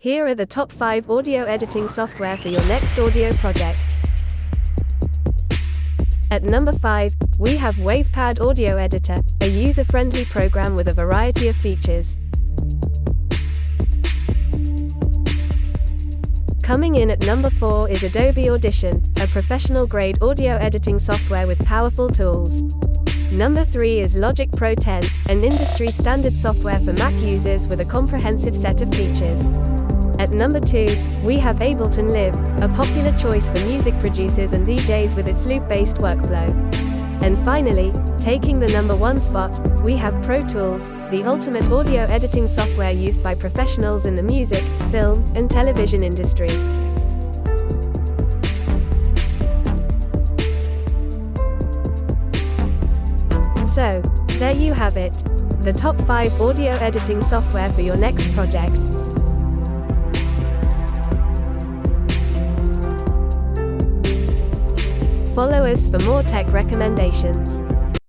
Here are the top 5 audio editing software for your next audio project. At number 5, we have WavePad Audio Editor, a user-friendly program with a variety of features. Coming in at number 4 is Adobe Audition, a professional-grade audio editing software with powerful tools. Number 3 is Logic Pro 10, an industry-standard software for Mac users with a comprehensive set of features. At number 2, we have Ableton Live, a popular choice for music producers and DJs with its loop-based workflow. And finally, taking the number 1 spot, we have Pro Tools, the ultimate audio editing software used by professionals in the music, film, and television industry. So, there you have it, the top 5 audio editing software for your next project. Follow us for more tech recommendations.